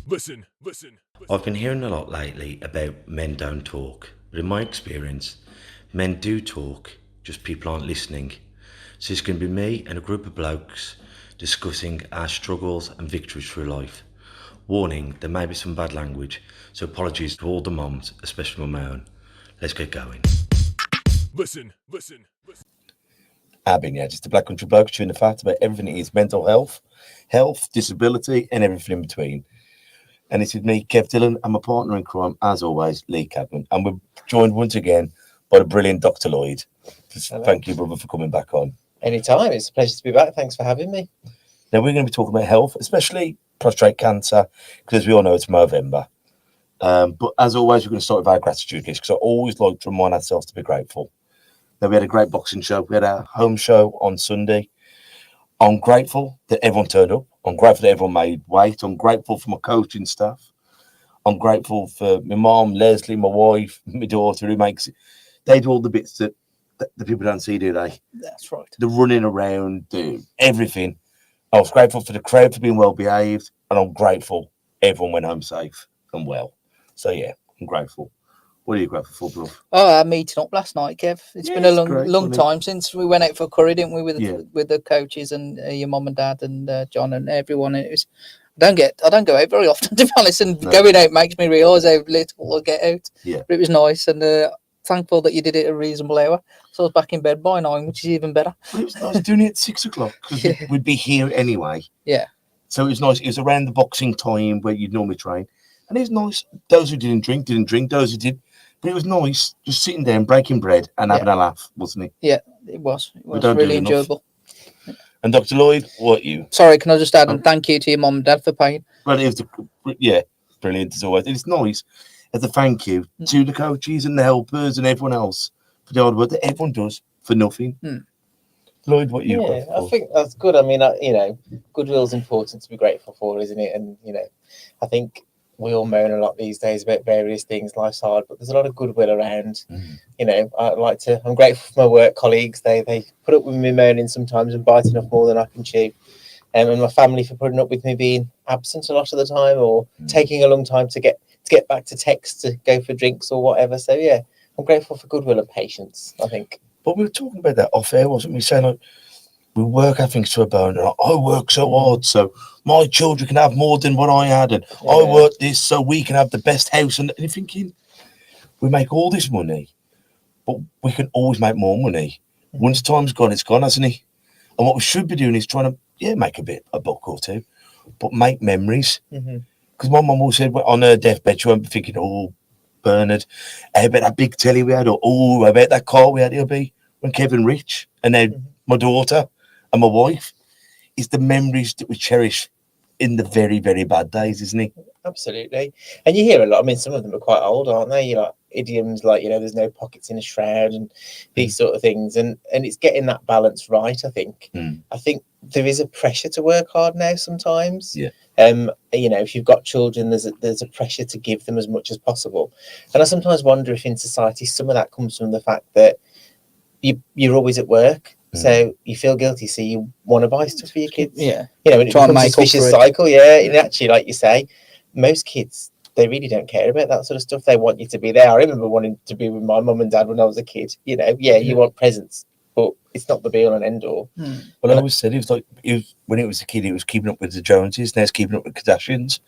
Listen. I've been hearing a lot lately about men don't talk, but in my experience, men do talk, just people aren't listening. So it's going to be me and a group of blokes discussing our struggles and victories through life. Warning, there may be some bad language, so apologies to all the moms, especially my own. Let's get going. Listen. Abin, just the Black Country Blokes chewing the fat about everything that is mental health, disability, and everything in between. And it's with me, Kev Dillon, and my partner in crime, as always, Lee Cadman. And we're joined once again by the brilliant Dr. Lloyd. Hello. Thank you, brother, for coming back on. Anytime. It's a pleasure to be back. Thanks for having me. Now, we're going to be talking about health, especially prostate cancer, because we all know it's Movember. But as always, we're going to start with our gratitude list, because I always like to remind ourselves to be grateful. Now, we had a great boxing show. We had our home show on Sunday. I'm grateful that everyone turned up. I'm grateful that everyone made weight. I'm grateful for my coaching staff. I'm grateful for my mom, Leslie, my wife, my daughter, who makes it. They do all the bits that the people don't see, do they? That's right. The running around, everything. I was grateful for the crowd for being well behaved, and I'm grateful everyone went home safe and well. So, yeah, I'm grateful. What are you grateful for, bro? Oh, our meeting up last night, Kev. It's been a long time since we went out for curry, didn't we, with the coaches and your mum and dad and John and everyone. And it was, I don't go out very often, to be honest. And going out makes me realise how little I get out. Yeah, but it was nice, and thankful that you did it at a reasonable hour. So I was back in bed by 9, which is even better. Well, it was nice doing it at 6 o'clock because we'd be here anyway. Yeah. So it was nice. It was around the boxing time where you'd normally train, and it was nice. Those who didn't drink. Those who did. But it was nice just sitting there and breaking bread and having a laugh, wasn't it? Yeah, it was. It was really enjoyable. And Dr. Lloyd, what you? Sorry, can I just add and thank you to your mum and dad for paying? Well, it was brilliant as always. It's nice as a thank you to the coaches and the helpers and everyone else for the hard work that everyone does for nothing. Lloyd, what you? Yeah, I think that's good. I mean, goodwill's important to be grateful for, isn't it? And I think we all moan a lot these days about various things, life's hard, but there's a lot of goodwill around. I'm grateful for my work colleagues. They put up with me moaning sometimes and biting off more than I can chew. And my family for putting up with me being absent a lot of the time or taking a long time to get back to text, to go for drinks or whatever. So yeah, I'm grateful for goodwill and patience, I think. But we were talking about that off air, wasn't we? Saying like, we work, I think, to a bone. And I work so hard so my children can have more than what I had. And I work this so we can have the best house. And you're thinking, we make all this money, but we can always make more money. Once time's gone, it's gone, hasn't it? And what we should be doing is trying to, make a buck or two, but make memories. Because my mum always said, on her deathbed, she won't be thinking, oh, Bernard, how about that big telly we had? Or, oh, how about that car we had? It'll be when Kevin rich. And then my daughter and my wife. Is the memories that we cherish in the very, very bad days, isn't it? Absolutely. And you hear a lot. I mean, some of them are quite old, aren't they? Like idioms like, there's no pockets in a shroud and these sort of things. And it's getting that balance right, I think. I think there is a pressure to work hard now sometimes. Yeah. If you've got children, there's a pressure to give them as much as possible. And I sometimes wonder if in society some of that comes from the fact that you're always at work. So you feel guilty, so you want to buy stuff for your kids. Yeah. And it becomes this vicious cycle. Yeah. And actually, like you say, most kids, they really don't care about that sort of stuff. They want you to be there. I remember wanting to be with my mum and dad when I was a kid. You want presents, but it's not the be all and end all. Well, I always said when it was a kid, it was keeping up with the Joneses. Now it's keeping up with Kardashians,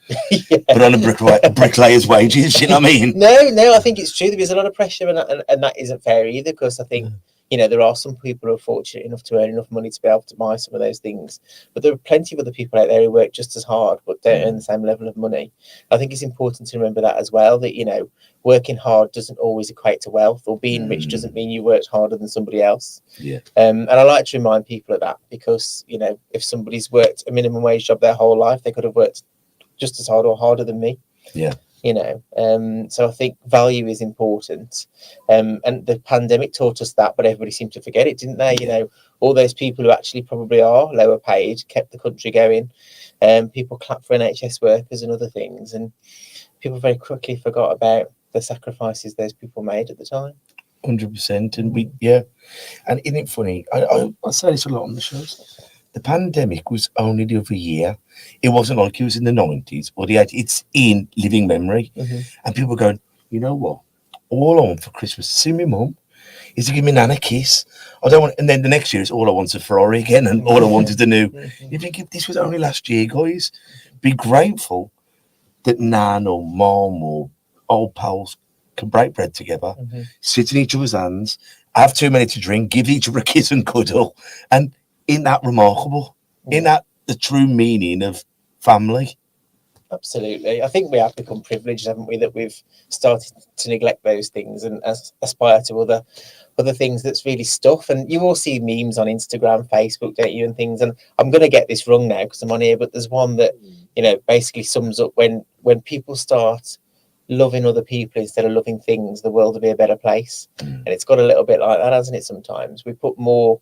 but on a bricklayer's wages. You know what I mean? No, I think it's true. There is a lot of pressure, and that isn't fair either. Because I think there are some people who are fortunate enough to earn enough money to be able to buy some of those things. But there are plenty of other people out there who work just as hard, but don't earn the same level of money. I think it's important to remember that as well, that, working hard doesn't always equate to wealth, or being rich doesn't mean you worked harder than somebody else. Yeah. And I like to remind people of that because, if somebody's worked a minimum wage job their whole life, they could have worked just as hard or harder than me. Yeah. So I think value is important, and the pandemic taught us that, but everybody seemed to forget it, didn't they? All those people who actually probably are lower paid kept the country going, people clapped for NHS workers and other things, and people very quickly forgot about the sacrifices those people made at the time. 100%. And and isn't it funny? I say this a lot on the shows. the pandemic was only the other year. It wasn't like it was in the 90s or the 80s. It's in living memory. And people were going, you know what? All I want for Christmas to see my mum is to give me Nan a kiss. I don't want, and then the next year it's all I want is a Ferrari again, and all I want is the new. You think if this was only last year, guys, be grateful that Nan or Mom or old pals can break bread together, sit in each other's hands, have too many to drink, give each other a kiss and cuddle, and isn't that remarkable? Isn't that the true meaning of family? Absolutely. I think we have become privileged, haven't we, that we've started to neglect those things and aspire to other things that's really stuff. And you all see memes on Instagram, Facebook, don't you, and things. And I'm going to get this wrong now because I'm on here, but there's one that, you know, basically sums up when people start loving other people instead of loving things, the world will be a better place. And it's got a little bit like that, hasn't it? Sometimes we put more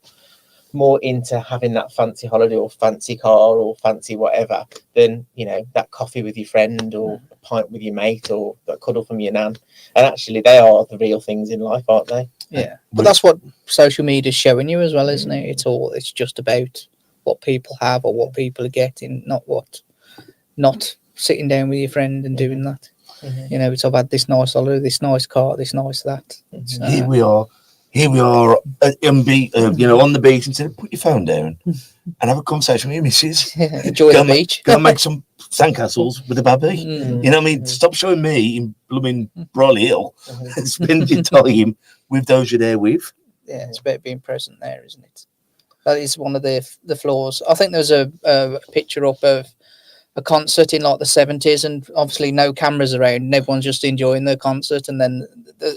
into having that fancy holiday or fancy car or fancy whatever than, you know, that coffee with your friend or a pint with your mate or that cuddle from your nan. And actually they are the real things in life, aren't they? Yeah, but that's what social media is showing you as well, isn't it? It's just about what people have or what people are getting, not sitting down with your friend and doing that. You know, it's I've had this nice holiday, this nice car, this nice that. Here we are on the beach, and said, put your phone down and have a conversation with your missus. Enjoy the beach. Go and make some sandcastles with a baby. You know what I mean? Stop showing me in blooming Brolly Hill and spend your time with those you're there with. Yeah, it's about being present there, isn't it? That is one of the flaws. I think there's a picture up of a concert in like the 70s, and obviously no cameras around, and everyone's just enjoying the concert, and then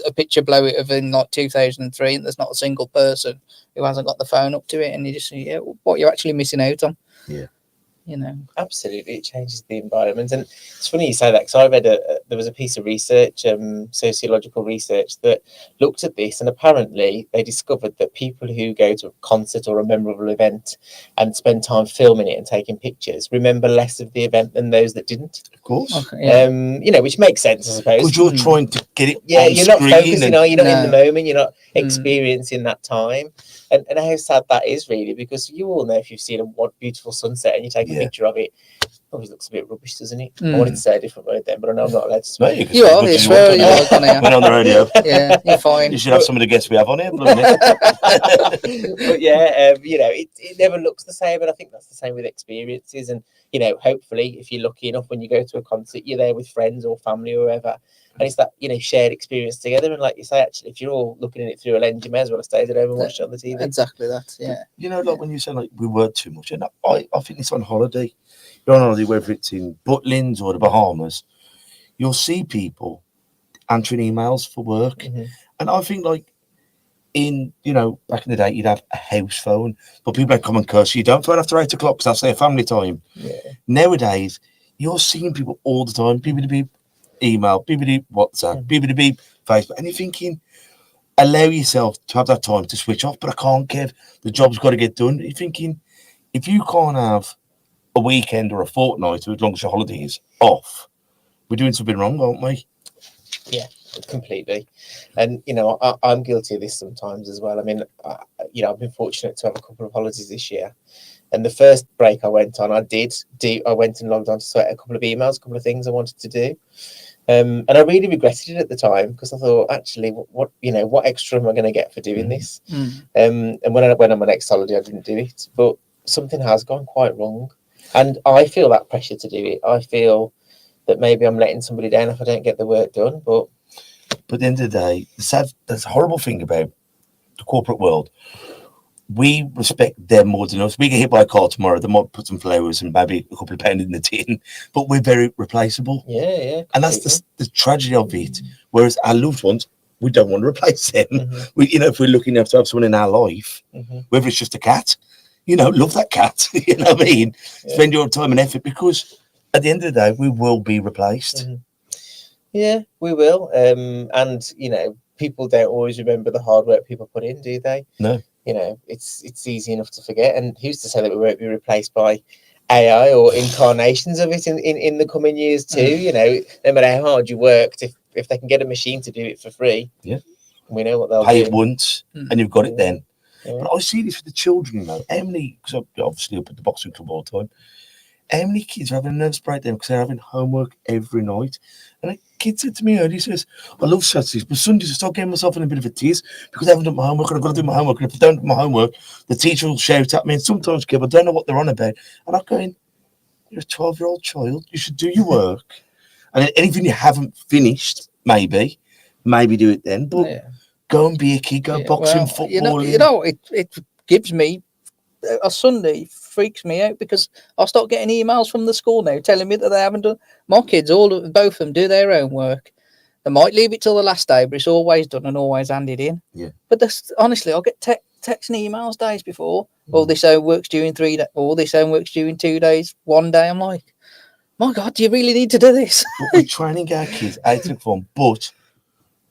a picture below it of in like 2003, and there's not a single person who hasn't got the phone up to it, and you just see what you're actually missing out on. Yeah, you know. Absolutely, it changes the environment. And it's funny you say that, because I read there was a piece of research, sociological research, that looked at this, and apparently they discovered that people who go to a concert or a memorable event and spend time filming it and taking pictures remember less of the event than those that didn't. Of course. Okay, yeah. You know, which makes sense, I suppose. Because you're trying to get it Yeah, on you're not screen focusing, and- you're not in the moment, you're not Mm. experiencing that time. And how sad that is, really, because you all know if you've seen a beautiful sunset and you take a Yeah. picture of it, it always looks a bit rubbish, doesn't it? I Mm. wanted to say a different word then, but I know I'm not allowed to No, swear. you can You say are, what you you swear, want, you don't are, Connor. We're on the radio. Yeah, you're fine. You should have some of the guests we have on here. Blooming But yeah, you know, it never looks the same, and I think that's the same with experiences. And you know, hopefully, if you're lucky enough, when you go to a concert, you're there with friends or family or whoever, and it's that, you know, shared experience together. And like you say, actually, if you're all looking at it through a lens, you may as well have stayed at home and watched it on the TV. Exactly that. Yeah. You know, like when you say like we work too much, and I think it's on holiday. You're on holiday, whether it's in Butlins or the Bahamas, you'll see people answering emails for work. Mhm. And I think like back in the day, you'd have a house phone, but people would come and curse you. Don't phone after 8 o'clock because that's their family time. Yeah. Nowadays, you're seeing people all the time. People to be email, people to be WhatsApp, people to be Facebook, and you're thinking, allow yourself to have that time to switch off. But I can't, Kev. The job's got to get done. You're thinking, if you can't have a weekend or a fortnight, or as long as your holiday is off, we're doing something wrong, aren't we? Yeah, completely. And you know, I'm guilty of this sometimes as well. I mean, I've been fortunate to have a couple of holidays this year, and the first break I went on, I went and logged on to sort a couple of emails, a couple of things I wanted to do, and I really regretted it at the time, because I thought, actually, what extra am I going to get for doing this? And when I went on my next holiday, I didn't do it, but something has gone quite wrong, and I feel that pressure to do it. I feel that maybe I'm letting somebody down if I don't get the work done. But at the end of the day, that's a horrible thing about the corporate world. We respect them more than us. We get hit by a car tomorrow, they might put some flowers and maybe a couple of pounds in the tin, but we're very replaceable. yeah, And that's the tragedy of it. Whereas our loved ones, we don't want to replace them. If we're looking to have someone in our life, whether it's just a cat, love that cat. You know what I mean? Yeah. Spend your time and effort, because at the end of the day, we will be replaced. Yeah, we will. And people don't always remember the hard work people put in, do they? No. It's easy enough to forget. And who's to say that we won't be replaced by AI or incarnations of it in the coming years too? No matter how hard you worked, if they can get a machine to do it for free, Yeah, we know what they'll pay do. it once and you've got it then. But I see this with the children, you know. How many, because I'm obviously up at the boxing club all the time, how many kids are having a nervous breakdown because they're having homework every night? And a kid said to me earlier, he says, I love Saturdays, but Sundays I start getting myself in a bit of a tease because I haven't done my homework and I've got to do my homework. And if I don't do my homework, the teacher will shout at me. And sometimes, Kev, I don't know what they're on about. And I'm going, you're a 12-year-old child. You should do your work. And anything you haven't finished, maybe do it then. But go and be a kid, go boxing, football. You know, it gives me a Sunday freaks me out because I start getting emails from the school now telling me that they haven't done. My kids, both of them, do their own work. They might leave it till the last day, but it's always done and always handed in. Yeah. But honestly, I'll get texts and emails days before. All this homework's due in 3 days. All this homework's due in 2 days. One day, I'm like, my God, do you really need to do this? We're training our kids out of fun, but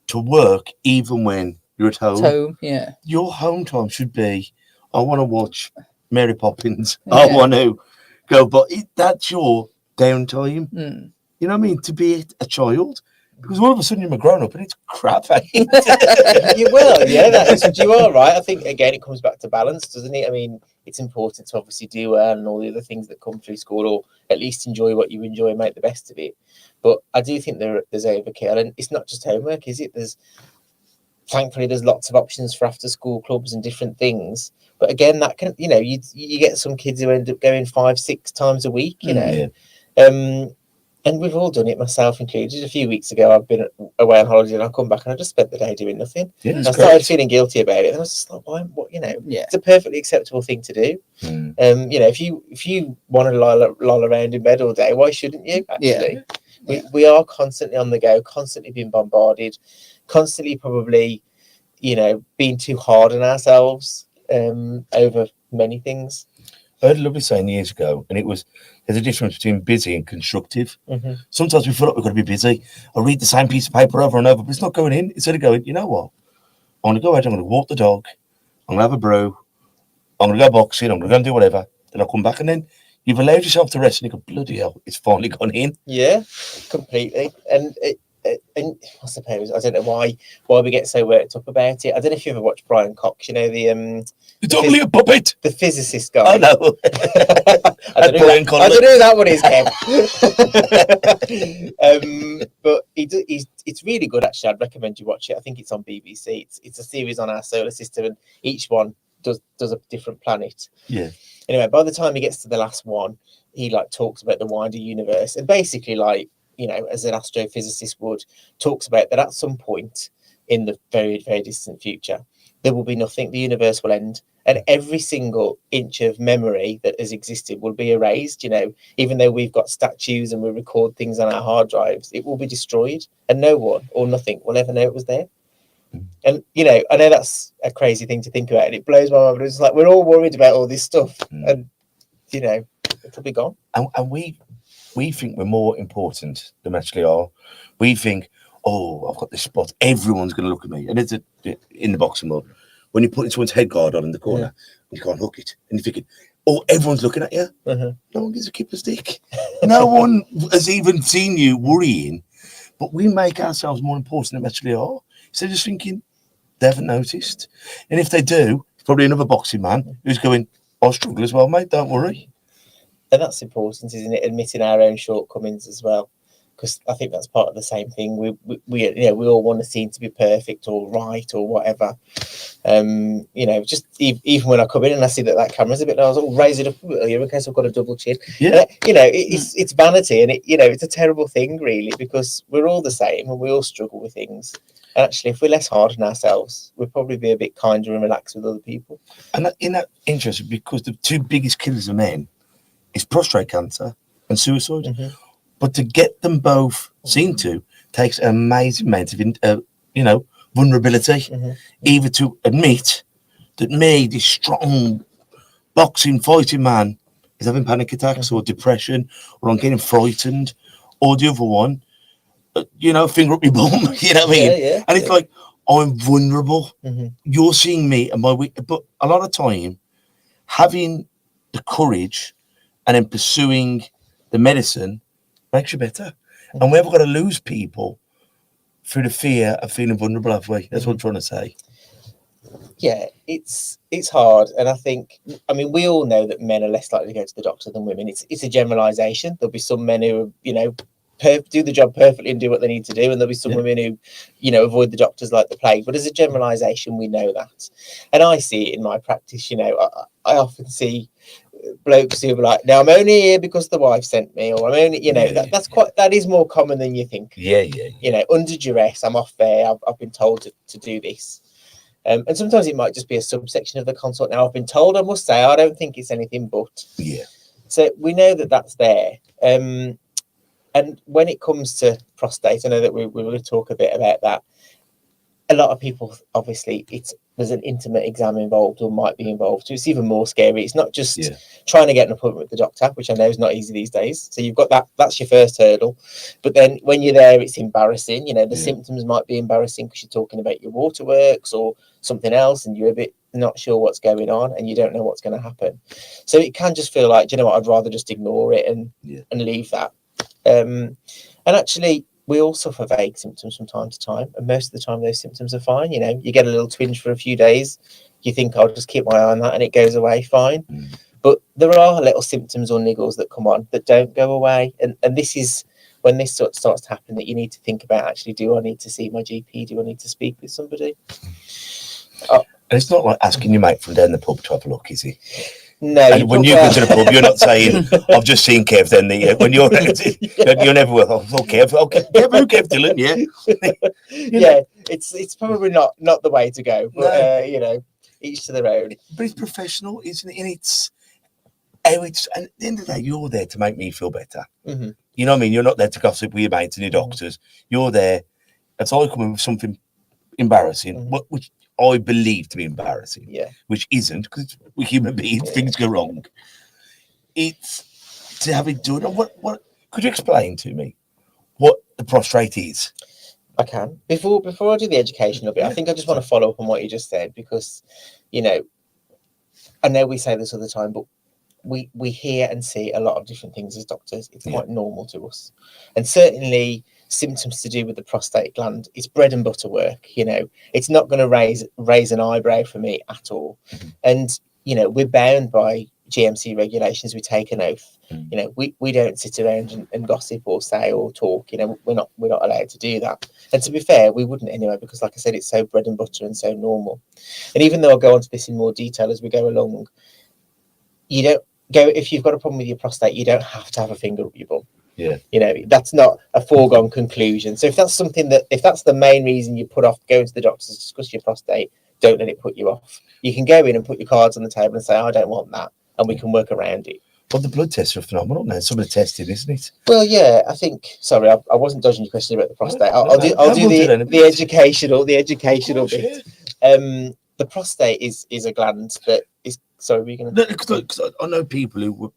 to work even when you're at home. Yeah. Your home time should be, I want to watch Mary Poppins. I want to go, but that's your downtime. You know what I mean? To be a child. Because all of a sudden you're a grown up and it's crap. You will, you are right. I think, again, it comes back to balance, doesn't it? I mean, it's important to obviously do well and all the other things that come through school, or at least enjoy what you enjoy and make the best of it. But I do think there's overkill, and it's not just homework, is it? Thankfully, there's lots of options for after school clubs and different things. But again, that can, you know, you get some kids who end up going 5-6 times a week, you know. And we've all done it, myself included. A few weeks ago, I've been away on holiday and I come back and I just spent the day doing nothing. Yeah, I started feeling guilty about it. And I was just like, what, you know, it's a perfectly acceptable thing to do. You know, if you want to loll around in bed all day, why shouldn't you, actually? We are constantly on the go, constantly being bombarded, constantly probably, you know, being too hard on ourselves over many things. I heard a lovely saying years ago, and it was, there's a difference between busy and constructive. Sometimes we feel like we've got to be busy. I read the same piece of paper over and over, but it's not going in. Instead of going, you know what? I'm going to go out, I'm going to walk the dog, I'm going to have a brew, I'm going to go boxing, I'm going to go and do whatever. Then I'll come back, and then you've allowed yourself to rest, and you go, bloody hell, it's finally gone in. Yeah, completely. And I suppose, I don't know why we get so worked up about it. I don't know if you ever watched Brian Cox, you know, it's only a puppet. The physicist guy. Oh, no. I don't know who that one is, Kev. But it's really good, actually. I'd recommend you watch it. I think it's on BBC. It's a series on our solar system, and each one does a different planet. Yeah. Anyway, by the time he gets to the last one, he like talks about the wider universe, and basically, like, you know, as an astrophysicist would, talks about that at some point in the very, very distant future, there will be nothing. The universe will end, and every single inch of memory that has existed will be erased. You know, even though we've got statues and we record things on our hard drives, it will be destroyed, and no one or nothing will ever know it was there. And, you know, I know that's a crazy thing to think about, and it blows my mind, but it's like we're all worried about all this stuff, and, you know, it'll be gone. And we think we're more important than we actually are. We think, oh, I've got this spot, everyone's going to look at me. And it's in the boxing world, when you put someone's head guard on in the corner, and you can't hook it, and you're thinking, oh, everyone's looking at you. No one gives a kipper's dick. No one has even seen you worrying. But we make ourselves more important than we actually are. Instead of just thinking, they haven't noticed. And if they do, it's probably another boxing man who's going, I'll struggle as well, mate, don't worry. And that's important, isn't it? Admitting our own shortcomings as well, because I think that's part of the same thing. We you know, we all want to seem to be perfect or right or whatever. You know, just even when I come in and I see that camera's a bit, I was all raise it up here in case I've got a double chin. Yeah, you know, it's vanity, and you know, it's a terrible thing really, because we're all the same and we all struggle with things. And actually, if we're less hard on ourselves, we'll probably be a bit kinder and relaxed with other people. And in that interest, because the two biggest killers of men is prostate cancer and suicide. But to get them both seen to takes an amazing amount of, you know, vulnerability. Either to admit that me, this strong boxing, fighting man, is having panic attacks or depression, or I'm getting frightened, or the other one, you know, finger up your bum, you know what I mean? And it's like, I'm vulnerable. You're seeing me and my weak, but a lot of time, having the courage and then pursuing the medicine makes you better. And we haven't got to lose people through the fear of feeling vulnerable, have we? That's what I'm trying to say. Yeah, it's hard, and I think, I mean, we all know that men are less likely to go to the doctor than women. It's a generalization. There'll be some men who, do the job perfectly and do what they need to do, and there'll be some women who, avoid the doctors like the plague. But as a generalization, we know that, and I see it in my practice. I often see blokes who are like, "No, I'm only here because the wife sent me," or "I'm only," that is more common than you think. Yeah. Under duress, I'm off there. I've been told to do this. And sometimes it might just be a subsection of the consult. Now, I've been told, I must say, I don't think it's anything but. Yeah. So we know that that's there. And when it comes to prostate, I know that we're going to talk a bit about that. A lot of people, obviously, there's an intimate exam involved or might be involved. So it's even more scary. It's not just trying to get an appointment with the doctor, which I know is not easy these days. So you've got that's your first hurdle. But then when you're there, it's embarrassing. The symptoms might be embarrassing because you're talking about your waterworks or something else, and you're a bit not sure what's going on and you don't know what's going to happen. So it can just feel like, I'd rather just ignore it and leave that. And actually, we all suffer vague symptoms from time to time, and most of the time those symptoms are fine. You get a little twinge for a few days, you think, I'll just keep my eye on that, and it goes away fine. But there are little symptoms or niggles that come on that don't go away, and this is when this sort of starts to happen, that you need to think about, actually, do I need to see my GP? Do I need to speak with somebody? And it's not like asking your mate from down the pub to have a look, is it? No. And when you go to the pub, you're not saying, I've just seen Kev then. When you're never with, Kev, Kev Dillon, yeah. It's probably not the way to go, but each to their own. But it's professional, isn't it? And and at the end of the day, you're there to make me feel better. Mm-hmm. You know what I mean? You're not there to gossip with your mates and your doctors. You're there. That's all coming with something embarrassing, which I believe to be embarrassing, which isn't, because we're human beings, things go wrong. It's to have it done. And what could you explain to me what the prostate is? I can. Before I do the educational bit, I think I just want to follow up on what you just said, because, I know we say this all the time, but we hear and see a lot of different things as doctors. It's quite normal to us. And certainly symptoms to do with the prostate gland is bread and butter work. It's not going to raise an eyebrow for me at all. And we're bound by GMC regulations. We take an oath. We don't sit around and gossip or say or talk. We're not allowed to do that. And to be fair, we wouldn't anyway, because like I said, it's so bread and butter and so normal. And even though I'll go into this in more detail as we go along, you don't go, if you've got a problem with your prostate, you don't have to have a finger up your bum. Yeah. That's not a foregone conclusion. So if that's the main reason you put off going to the doctor to discuss your prostate, don't let it put you off. You can go in and put your cards on the table and say, I don't want that, and we can work around it. Well, the blood tests are phenomenal now. Some of the testing, isn't it? Well, yeah, I think. Sorry, I wasn't dodging your question about the prostate. I'll do the educational bit. The prostate is a gland that is. Sorry, we're going to. Because I know people who were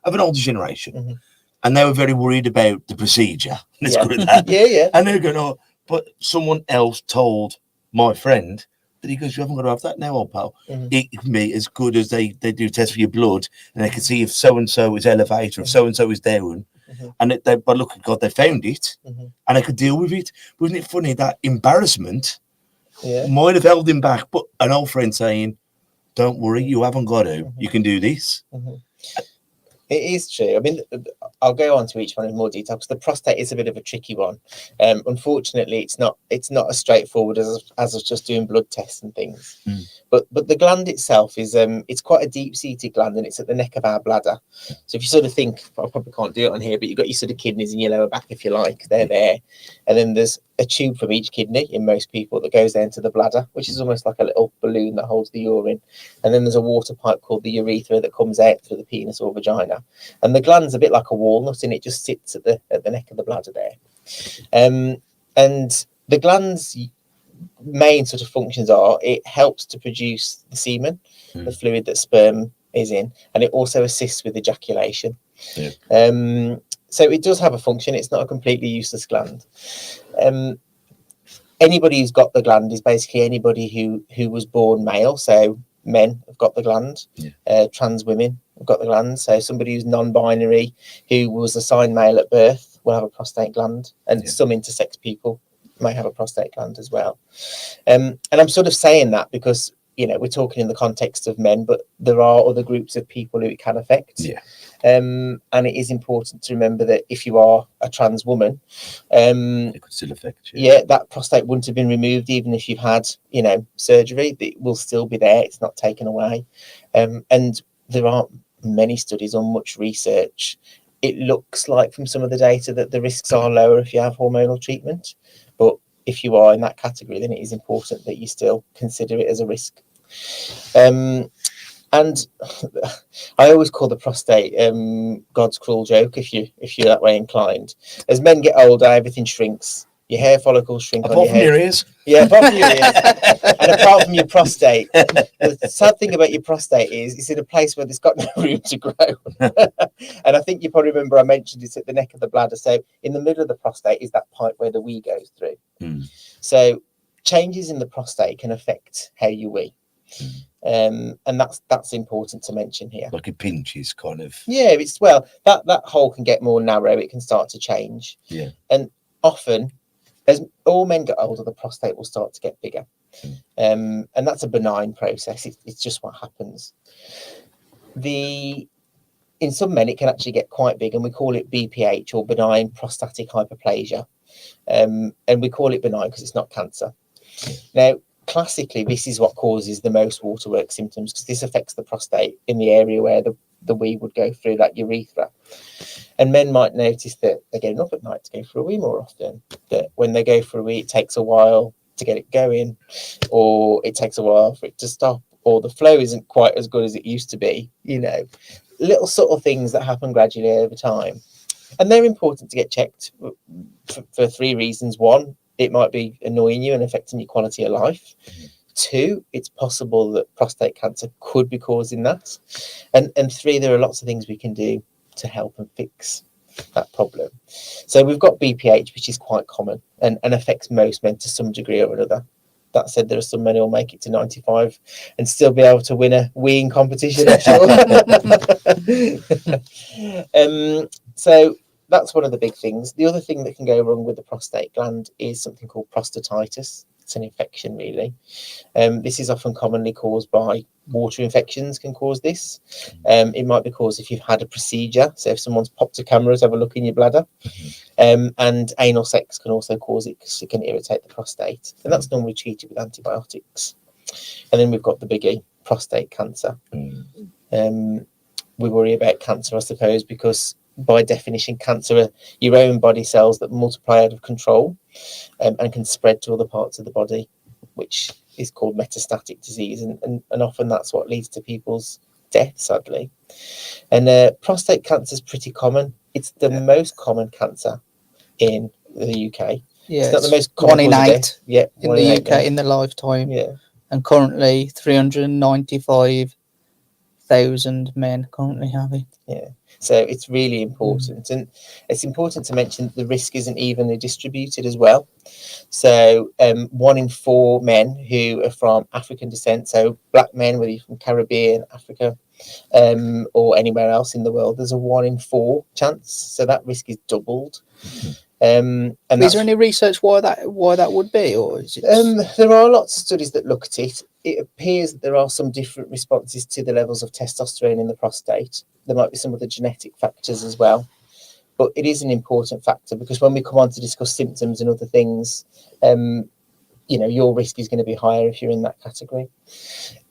of an older generation, and they were very worried about the procedure. Let's put it that. Yeah. And they're going, oh, but someone else told my friend that he goes, you haven't got to have that now, old pal. It can be as good as they do tests for your blood, and they can see if so and so is elevated, or if so and so is down. And by look at God, they found it, and they could deal with it. Wasn't it funny that embarrassment might have held him back? But an old friend saying, don't worry, you haven't got to. You can do this. It is true. I mean, I'll go on to each one in more detail, because the prostate is a bit of a tricky one. Unfortunately, it's not as straightforward as just doing blood tests and things. But the gland itself is it's quite a deep-seated gland, and it's at the neck of our bladder. So if you sort of think, I probably can't do it on here, but you've got your sort of kidneys in your lower back, if you like. They're there, and then there's a tube from each kidney in most people that goes down to the bladder, which is almost like a little balloon that holds the urine. And then there's a water pipe called the urethra that comes out through the penis or vagina. And the gland's a bit like a walnut, and it just sits at the neck of the bladder there. And the gland's main sort of functions are, it helps to produce the semen, the fluid that sperm is in, and it also assists with ejaculation. So it does have a function. It's not a completely useless gland. Anybody who's got the gland is basically anybody who was born male. So men have got the gland. Trans women have got the gland. So somebody who's non-binary, who was assigned male at birth, will have a prostate gland, and some intersex people may have a prostate gland as well. And I'm sort of saying that because, you know, we're talking in the context of men, but there are other groups of people who it can affect. Yeah. And it is important to remember that if you are a trans woman, It could still affect you. yeah, that prostate wouldn't have been removed even if you've had, you know, surgery. It will still be there. It's not taken away. And there aren't many studies or much research. It looks like from some of the data that the risks are lower if you have hormonal treatment. But if you are in that category, then it is important that you still consider it as a risk. And I always call the prostate God's cruel joke if you're that way inclined. As men get older, everything shrinks. Your hair follicles shrink Apart on your from head. your ears. Yeah, apart from your ears. And apart from your prostate. The sad thing about your prostate is it's in a place where there's got no room to grow. And I think you probably remember I mentioned it's at the neck of the bladder. So in the middle of the prostate is that pipe where the wee goes through. So changes in the prostate can affect how you wee. And that's important to mention here. Like a pinch is kind of. Yeah, it's that hole can get more narrow. It can start to change. Yeah. And often, as all men get older, the prostate will start to get bigger. And that's a benign process. It's just what happens. In some men, it can actually get quite big, and we call it BPH, or benign prostatic hyperplasia. And we call it benign because it's not cancer. Now, classically, this is what causes the most waterwork symptoms, because this affects the prostate in the area where the wee would go through, that urethra. And men might notice that they're getting up at night to go for a wee more often, that when they go for a wee, it takes a while to get it going, or it takes a while for it to stop, or the flow isn't quite as good as it used to be, you know, little subtle things that happen gradually over time. And they're important to get checked for three reasons. One, it might be annoying you and affecting your quality of life. Two, it's possible that prostate cancer could be causing that. And three, there are lots of things we can do to help and fix that problem. So we've got BPH, which is quite common and affects most men to some degree or another. That said, there are some men who will make it to 95 and still be able to win a weeing competition, I'm sure. So that's one of the big things. The other thing that can go wrong with the prostate gland is something called prostatitis. It's an infection, really. This is often commonly caused by water infections, can cause this. It might be caused if you've had a procedure. So if someone's popped a camera to have a look in your bladder. And anal sex can also cause it because it can irritate the prostate. And that's normally treated with antibiotics. And then we've got the biggie, prostate cancer. We worry about cancer, I suppose, because by definition, cancer are your own body cells that multiply out of control and can spread to other parts of the body, which is called metastatic disease. And often that's what leads to people's death, sadly. And prostate cancer is pretty common. It's the most common cancer in the UK. Yeah, it's not the most common 1 in 8 yeah, in the UK in the lifetime. Yeah. And currently 395,000 men currently have it. Yeah. So it's really important. And it's important to mention that the risk isn't evenly distributed as well. So 1 in 4 men who are from African descent, so black men, whether you're from Caribbean, Africa, or anywhere else in the world, there's a 1 in 4 chance. So that risk is doubled. And is there any research why that would be, or is it there are lots of studies that look at it. It appears that there are some different responses to the levels of testosterone in the prostate. There might be some other genetic factors as well, but it is an important factor because when we come on to discuss symptoms and other things, you know, your risk is going to be higher if you're in that category.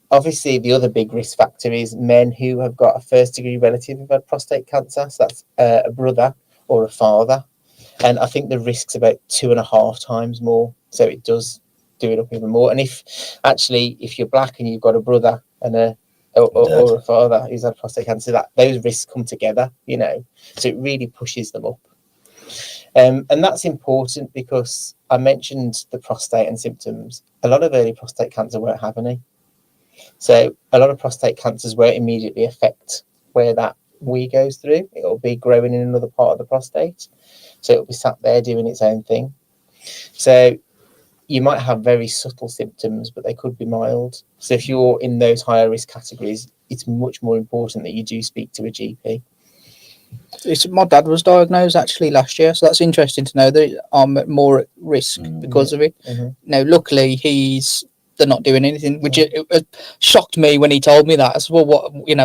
Obviously, the other big risk factor is men who have got a first-degree relative who've had prostate cancer. So that's a brother or a father. And I think the risk's about 2.5 times more. So it does do it up even more. And if you're black and you've got a brother and or a father who's had prostate cancer, that those risks come together, you know. So it really pushes them up. And that's important because I mentioned the prostate and symptoms. A lot of early prostate cancer won't have any. So a lot of prostate cancers won't immediately affect where that wee goes through. It'll be growing in another part of the prostate. So it'll be sat there doing its own thing. So you might have very subtle symptoms, but they could be mild. So if you're in those higher risk categories, it's much more important that you do speak to a GP. It's my dad was diagnosed actually last year, so that's interesting to know that I'm more at risk because of it. Now, luckily, they're not doing anything, which it shocked me when he told me that. I said, well,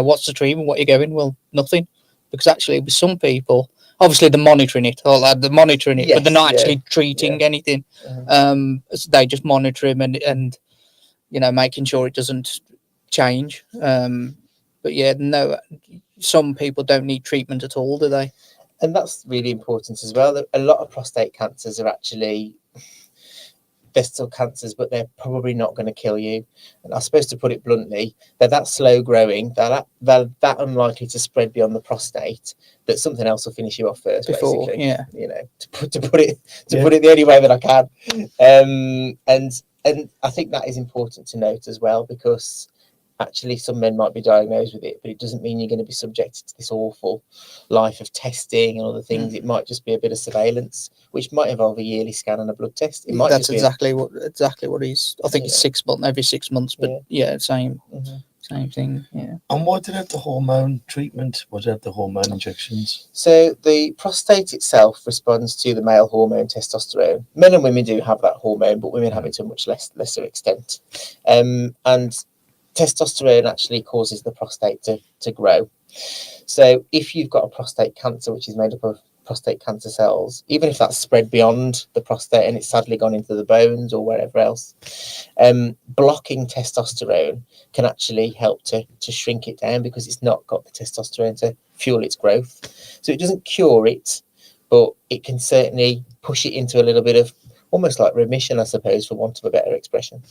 what's the treatment? What are you going? Well, nothing, because actually, with some people, obviously they're monitoring it, but they're not actually treating anything. So they just monitor him and making sure it doesn't change. But yeah, no, some people don't need treatment at all, do they? And that's really important as well. A lot of prostate cancers are actually, they're still cancers, but they're probably not going to kill you. And I suppose, to put it bluntly, they're that slow growing, they're that unlikely to spread beyond the prostate, that something else will finish you off first, basically. Yeah. To put it the only way that I can. And I think that is important to note as well, because actually some men might be diagnosed with it, but it doesn't mean you're going to be subjected to this awful life of testing and other things. It might just be a bit of surveillance, which might involve a yearly scan and a blood test. It might That's exactly what he's. I think it's every 6 months, but same thing. Yeah. And why did it have the hormone treatment? Why did it have the hormone injections? So the prostate itself responds to the male hormone testosterone. Men and women do have that hormone, but women have it to a much lesser extent. And testosterone actually causes the prostate to grow. So if you've got a prostate cancer, which is made up of prostate cancer cells, even if that's spread beyond the prostate and it's sadly gone into the bones or wherever else, blocking testosterone can actually help to shrink it down, because it's not got the testosterone to fuel its growth. So it doesn't cure it, but it can certainly push it into a little bit of almost like remission, I suppose, for want of a better expression.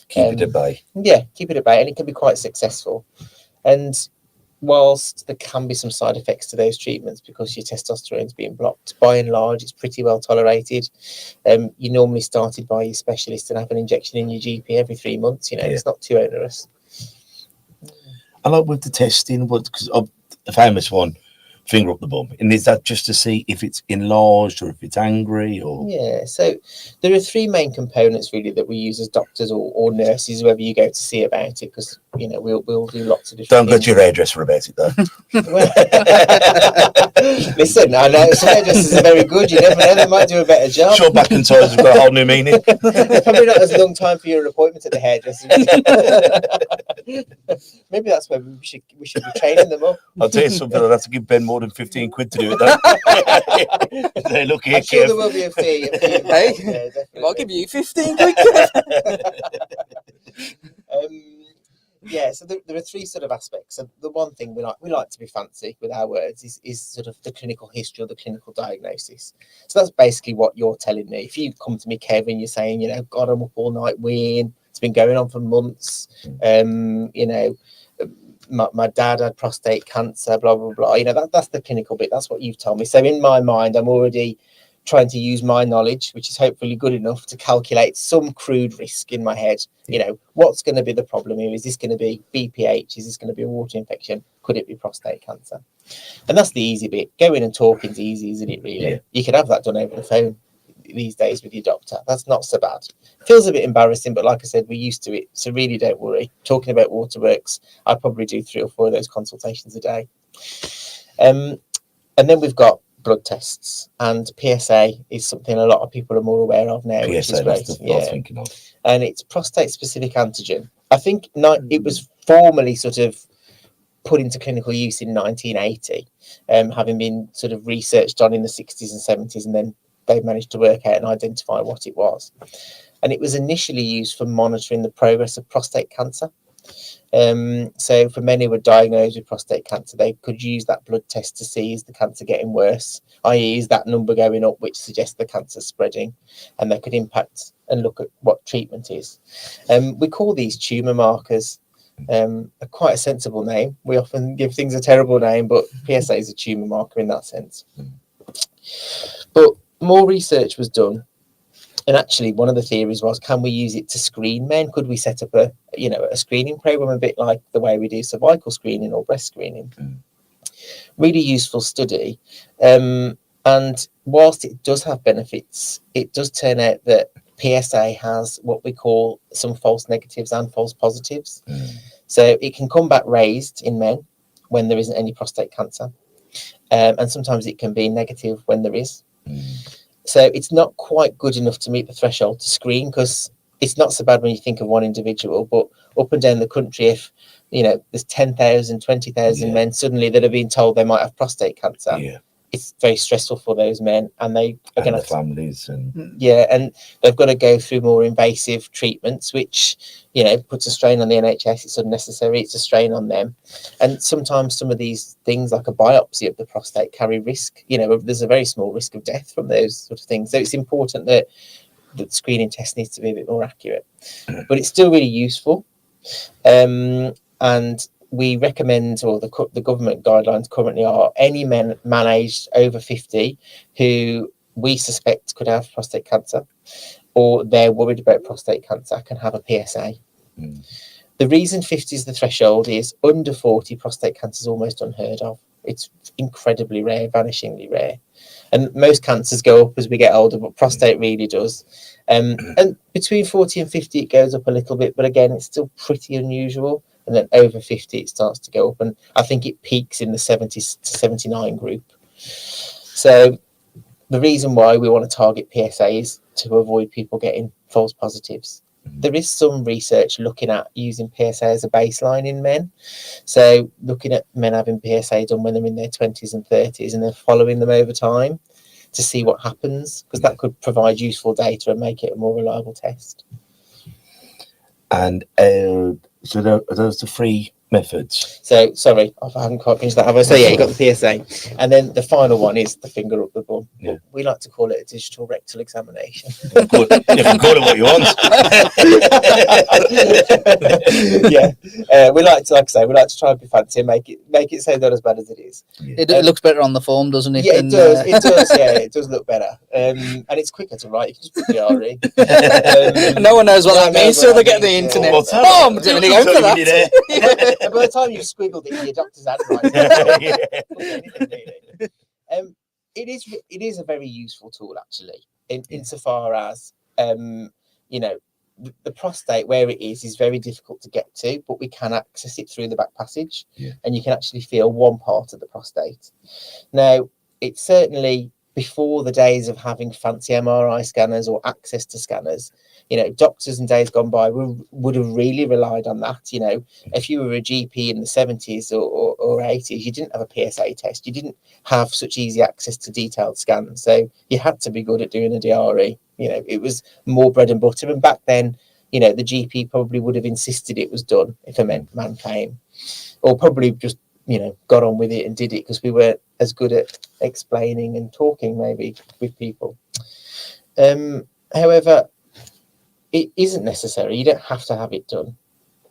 Keep it at bay. Yeah, keep it at bay, and it can be quite successful. And whilst there can be some side effects to those treatments because your testosterone is being blocked, by and large, it's pretty well tolerated. You normally started by your specialist and have an injection in your GP every 3 months. It's not too onerous. I like with the testing, because of the famous one, finger up the bum, and is that just to see if it's enlarged or if it's angry, or? Yeah, so there are three main components really that we use as doctors or nurses, whoever you go to see about it, because we'll do lots of different Don't go things. to your hairdresser about it though. Listen, I know some hairdressers are very good, you never know, they might do a better job. Sure, back and sides have got a whole new meaning. Probably not as long time for your appointment at the hairdresser. Maybe that's where we should be training them up. I'll tell you something, I'd have to give Ben more than 15 quid to do it though. Hey, look here, I'm sure Kev. there will be a fee. Hey, Yeah, definitely. I'll give you 15 quid. So there are three sort of aspects. So the one thing we like to be fancy with our words is sort of the clinical history or the clinical diagnosis. So that's basically what you're telling me. If you come to me, Kevin, you're saying, God, I'm up all night weeing. It's been going on for months. My dad had prostate cancer, blah, blah, blah. That's the clinical bit. That's what you've told me. So in my mind, I'm already trying to use my knowledge, which is hopefully good enough to calculate some crude risk in my head. What's going to be the problem here? Is this going to be BPH? Is this going to be a water infection? Could it be prostate cancer? And that's the easy bit. Going and talking is easy, isn't it, really? Yeah. You can have that done over the phone these days with your doctor. That's not so bad. Feels a bit embarrassing, but like I said, we're used to it. So really don't worry. Talking about waterworks, I probably do 3 or 4 of those consultations a day. And then we've got blood tests, and PSA is something a lot of people are more aware of now, which is great. That's what I was thinking of. And it's prostate specific antigen. I think it was formally sort of put into clinical use in 1980, having been sort of researched on in the 60s and 70s, and then they managed to work out and identify what it was. And it was initially used for monitoring the progress of prostate cancer. So for many who were diagnosed with prostate cancer, they could use that blood test to see, is the cancer getting worse, i.e. is that number going up, which suggests the cancer spreading, and they could impact and look at what treatment is. We call these tumour markers. Quite a sensible name. We often give things a terrible name, but PSA is a tumour marker in that sense. But more research was done. And actually, one of the theories was, can we use it to screen men? Could we set up a screening program, a bit like the way we do cervical screening or breast screening? Really useful study. And whilst it does have benefits, it does turn out that PSA has what we call some false negatives and false positives. So it can come back raised in men when there isn't any prostate cancer. and sometimes it can be negative when there is. So it's not quite good enough to meet the threshold to screen, because it's not so bad when you think of one individual, but up and down the country, if there's 10,000, 20,000 men suddenly that are being told they might have prostate cancer, it's very stressful for those men, and they are going to families and and they've got to go through more invasive treatments, which puts a strain on the NHS. It's unnecessary. It's a strain on them, and sometimes some of these things, like a biopsy of the prostate, carry risk. There's a very small risk of death from those sort of things. So it's important that the screening test needs to be a bit more accurate, but it's still really useful. And we recommend, or the government guidelines currently are, any man aged over 50 who we suspect could have prostate cancer, or they're worried about prostate cancer, can have a PSA. The reason 50 is the threshold is under 40, prostate cancer is almost unheard of. It's incredibly rare, vanishingly rare. And most cancers go up as we get older, but prostate really does. And between 40 and 50, it goes up a little bit, but again, it's still pretty unusual. And then over 50, it starts to go up. And I think it peaks in the 70 to 79 group. So the reason why we want to target PSA is to avoid people getting false positives. There is some research looking at using PSA as a baseline in men. So looking at men having PSA done when they're in their 20s and 30s, and then following them over time to see what happens, because that could provide useful data and make it a more reliable test. And so are those the three methods? So, sorry, I haven't quite finished that, have I? So, yeah, you got the PSA. And then the final one is the finger up the bum. Yeah. We like to call it a digital rectal examination. You can call it what you want. We like to try and be fancy and make it sound not as bad as it is. It looks better on the form, doesn't it? Yeah, it does. It does. Yeah, it does look better. And it's quicker to write. You can just put the RE. No one knows what that means, so they get the internet. I'm doing it for that. By the time you've squiggled it in your doctor's handwriting, it is a very useful tool, actually, insofar as the prostate, where it is very difficult to get to, but we can access it through the back passage, and you can actually feel one part of the prostate. Now, it's certainly before the days of having fancy MRI scanners or access to scanners. Doctors in days gone by would have really relied on that. If you were a GP in the 70s or 80s, you didn't have a PSA test. You didn't have such easy access to detailed scans. So you had to be good at doing a DRE. It was more bread and butter. And back then, the GP probably would have insisted it was done if a man came, or probably just, got on with it and did it, because we weren't as good at explaining and talking maybe with people. However, it isn't necessary. You don't have to have it done.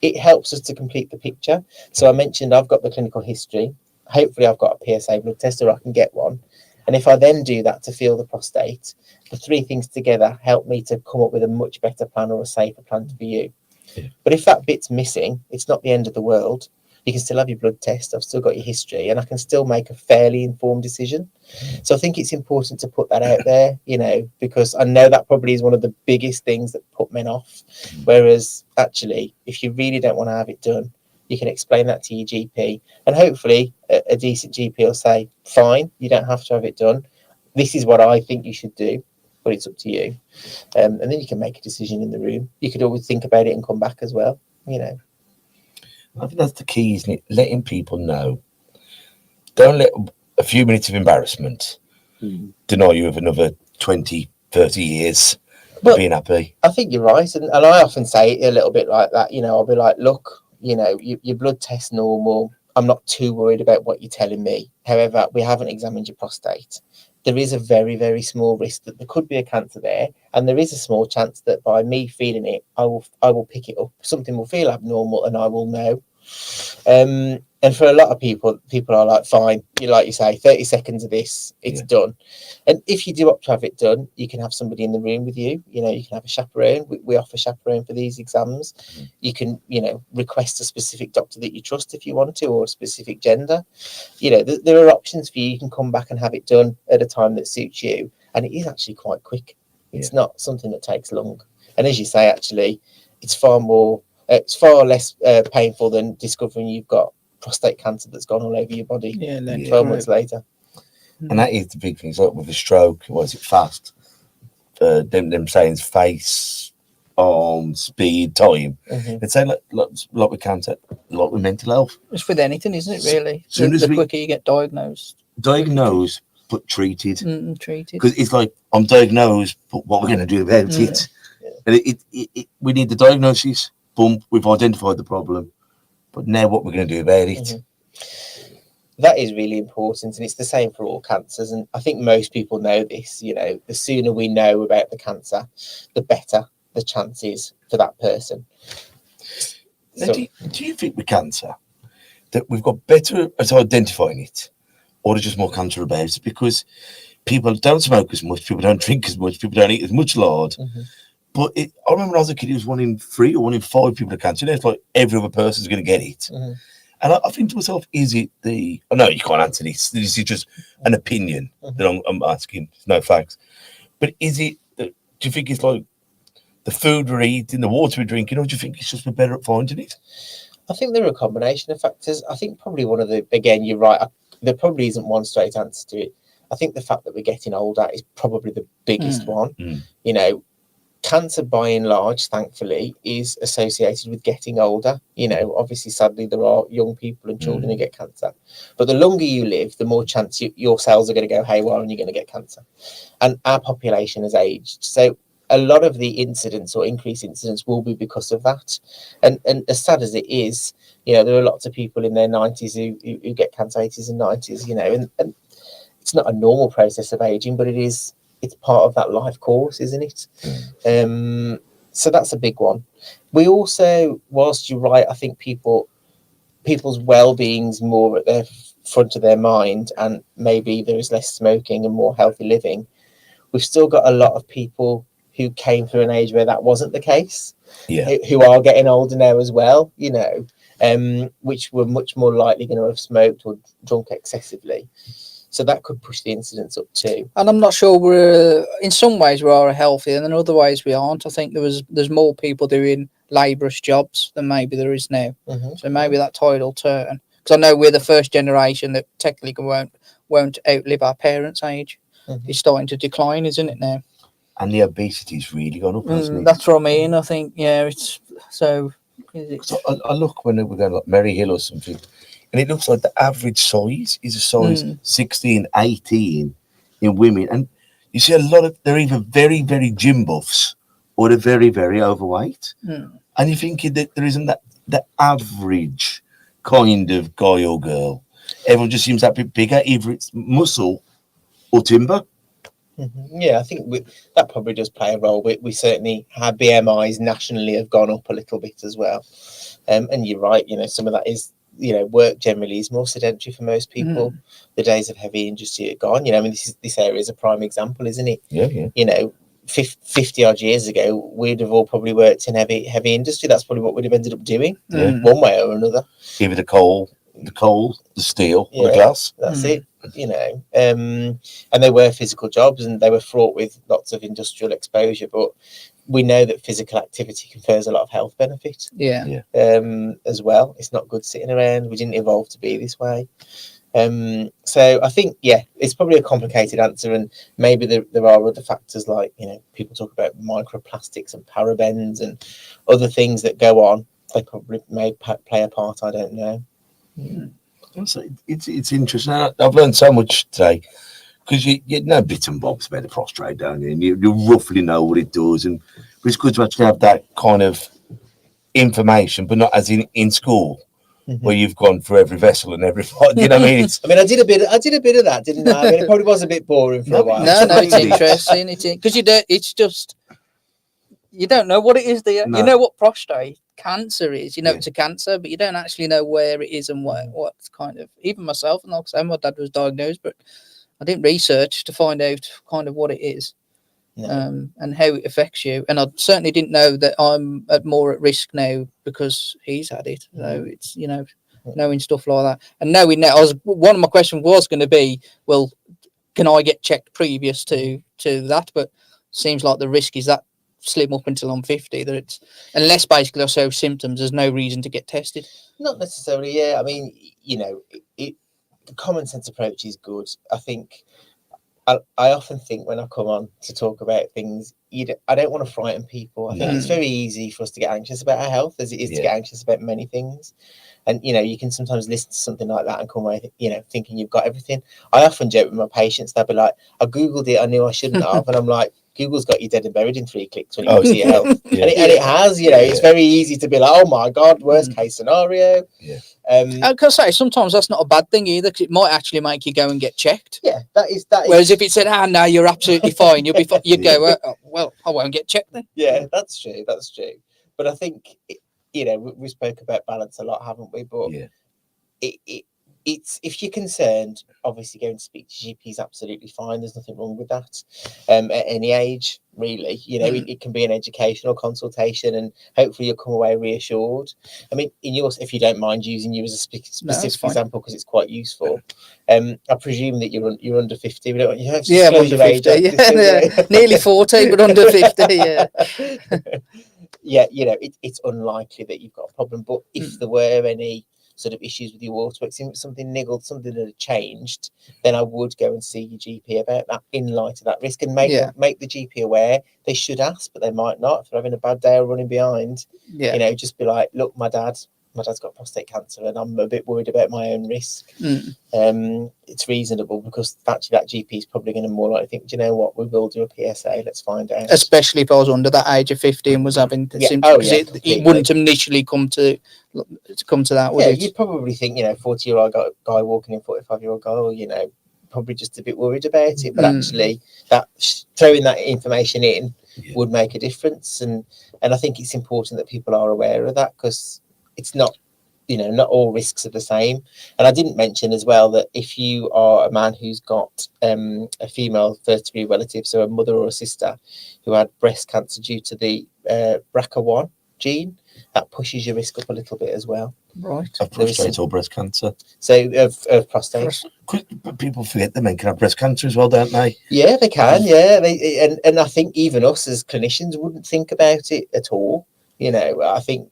It helps us to complete the picture. So I mentioned I've got the clinical history. Hopefully I've got a PSA blood test, or I can get one. And if I then do that to feel the prostate, the three things together help me to come up with a much better plan, or a safer plan for you. But if that bit's missing, it's not the end of the world. You can still have your blood test. I've still got your history, and I can still make a fairly informed decision. So I think it's important to put that out there, because I know that probably is one of the biggest things that put men off. Whereas actually, if you really don't want to have it done, you can explain that to your GP, and hopefully a decent GP will say, fine, you don't have to have it done. This is what I think you should do, but it's up to you. And then you can make a decision in the room. You could always think about it and come back as well, I think that's the key, isn't it? Letting people know. Don't let a few minutes of embarrassment deny you of another 20, 30 years of being happy. I think you're right. And I often say it a little bit like that. I'll be like, look, your blood test's normal. I'm not too worried about what you're telling me. However, we haven't examined your prostate. There is a very, very small risk that there could be a cancer there. And there is a small chance that by me feeling it, I will pick it up. Something will feel abnormal and I will know. And for a lot of people are like, fine, like you say, 30 seconds of this, it's done. And if you do opt to have it done, you can have somebody in the room with you. You can have a chaperone. We offer chaperone for these exams. You can, request a specific doctor that you trust if you want to, or a specific gender. There are options for you. You can come back and have it done at a time that suits you. And it is actually quite quick. It's not something that takes long. And as you say, actually, it's far less painful than discovering you've got prostate cancer that's gone all over your body 12 months later. And that is the big thing. It's like with a stroke, was it fast? Them saying face, arm, speed, time. It's saying like with cancer, like with mental health. It's with anything, isn't it? Really, Soon as the quicker you get diagnosed, but treated. Treated. Because it's like I'm diagnosed, but what we're going to do about it? And we need the diagnosis. Boom, we've identified the problem, but now what we're going to do about it? That is really important, and it's the same for all cancers. And I think most people know this. The sooner we know about the cancer, the better the chances for that person. So, do you think with cancer that we've got better at identifying it, or there's just more cancer about it? Because people don't smoke as much, people don't drink as much, people don't eat as much lard. But I remember when I was a kid, it was 1 in 3 or 1 in 5 people with cancer. It's like every other person's going to get it. And I think to myself, is it I know you can't answer this. This is just an opinion that I'm asking. There's no facts. But is it, do you think it's like the food we're eating, the water we're drinking, or do you think it's just we're better at finding it? I think there are a combination of factors. I think probably one of the, again, you're right, there probably isn't one straight answer to it. I think the fact that we're getting older is probably the biggest one. Cancer by and large, thankfully, is associated with getting older. Obviously, sadly, there are young people and children who get cancer. But the longer you live, the more chance your cells are going to go haywire and you're going to get cancer. And our population has aged. So a lot of the incidents or increased incidents will be because of that. And as sad as it is, there are lots of people in their 90s who get cancer, 80s and 90s, and it's not a normal process of aging, but it's part of that life course, isn't it? So that's a big one. We also, whilst you're right, I think people's well-being's more at the front of their mind, and maybe there is less smoking and more healthy living. We've still got a lot of people who came through an age where that wasn't the case, who are getting older now as well, which were much more likely going to have smoked or drunk excessively. So that could push the incidence up too. And I'm not sure in some ways we are healthier, and in other ways we aren't. I think there's more people doing laborious jobs than maybe there is now. So maybe that tide will turn. Because I know we're the first generation that technically won't outlive our parents' age. It's starting to decline, isn't it now? And the obesity's really gone up, hasn't it? That's what I mean. I think, it's so. So I look when we're going like Merry Hill or something, and it looks like the average size is a size 16, 18 in women. And you see a lot of, they're either very, very gym buffs or they're very, very overweight. And you're thinking that there isn't the average kind of guy or girl. Everyone just seems that bit bigger, either it's muscle or timber. Yeah, I think that probably does play a role. We certainly, our BMIs nationally have gone up a little bit as well. And you're right, some of that is, work generally is more sedentary for most people. The days of heavy industry are gone. This area is a prime example, isn't it? Yeah. 50 odd years ago, we'd have all probably worked in heavy industry. That's probably what we'd have ended up doing, one way or another. Either the coal, the steel, or the glass. That's it. And they were physical jobs and they were fraught with lots of industrial exposure, but we know that physical activity confers a lot of health benefit as well. It's not good sitting around. We didn't evolve to be this way. So I think, it's probably a complicated answer, and maybe there are other factors like, people talk about microplastics and parabens and other things that go on. They probably may play a part. I don't know. It's interesting. I've learned so much today because you know bits and bobs about the prostate, don't you? And you roughly know what it does, but it's good to actually have that kind of information, but not as in school where you've gone through every vessel and every part. You know what I mean? I did a bit of that, didn't I? It probably was a bit boring for a while. No, it's interesting. Because it's just you don't know what it is, do you? No. You know what prostate cancer is. It's a cancer, but you don't actually know where it is and what's kind of. Even myself, and like I say, my dad was diagnosed, but I didn't research to find out kind of what it is, and how it affects you. And I certainly didn't know that I'm more at risk now because he's had it. So it's knowing stuff like that, and knowing that one of my questions was going to be, well, can I get checked previous to that? But seems like the risk is that slim up until I'm 50, that it's, unless basically I show symptoms, there's no reason to get tested. Not necessarily, yeah. I mean, the common sense approach is good. I think I often think when I come on to talk about things, I don't want to frighten people. I think it's very easy for us to get anxious about our health as it is to get anxious about many things. And, you know, you can sometimes listen to something like that and come away, you know, thinking you've got everything. I often joke with my patients, they'll be like, I Googled it, I knew I shouldn't have. And I'm like, Google's got you dead and buried in 3 clicks when it comes to your health. And it has, you know, it's very easy to be like, oh my God, worst case scenario. I can say sometimes that's not a bad thing either, because it might actually make you go and get checked. That is. Whereas if it said, no, you're absolutely fine, you'll be fine, you go, well, I won't get checked then. Yeah, that's true. But I think, you know, we spoke about balance a lot, haven't we? But it's if you're concerned, obviously going to speak to GP is absolutely fine. There's nothing wrong with that. At any age, really, you know, it can be an educational consultation, and hopefully you'll come away reassured. I mean, if you don't mind using you as a specific example, because it's quite useful. I presume that you're under 50. We don't want you have to disclose your age. Nearly 40, but under 50. Yeah. Yeah, you know, it's unlikely that you've got a problem, but if there were any sort of issues with your waterworks, something niggled, something that had changed, then I would go and see your GP about that in light of that risk, and make the GP aware. They should ask, but they might not. If they're having a bad day or running behind, you know, just be like, look, my dad's got prostate cancer and I'm a bit worried about my own risk. It's reasonable, because actually that GP is probably going to more likely think, do you know what, we will do a PSA, let's find out. Especially if I was under that age of 50 and was having symptoms, it wouldn't initially come to that, would it? You'd probably think, you know, 40-year-old guy walking in, 45-year-old guy, or, you know, probably just a bit worried about it, but actually that throwing that information in would make a difference. And I think it's important that people are aware of that, because it's not, you know, not all risks are the same. And I didn't mention as well that if you are a man who's got a female first degree relative, so a mother or a sister who had breast cancer due to the BRCA1 gene, that pushes your risk up a little bit as well. Right. Of prostate or breast cancer. So of prostate. But people forget the men can have breast cancer as well, don't they? Yeah, they can. Yeah, and I think even us as clinicians wouldn't think about it at all. You know, I think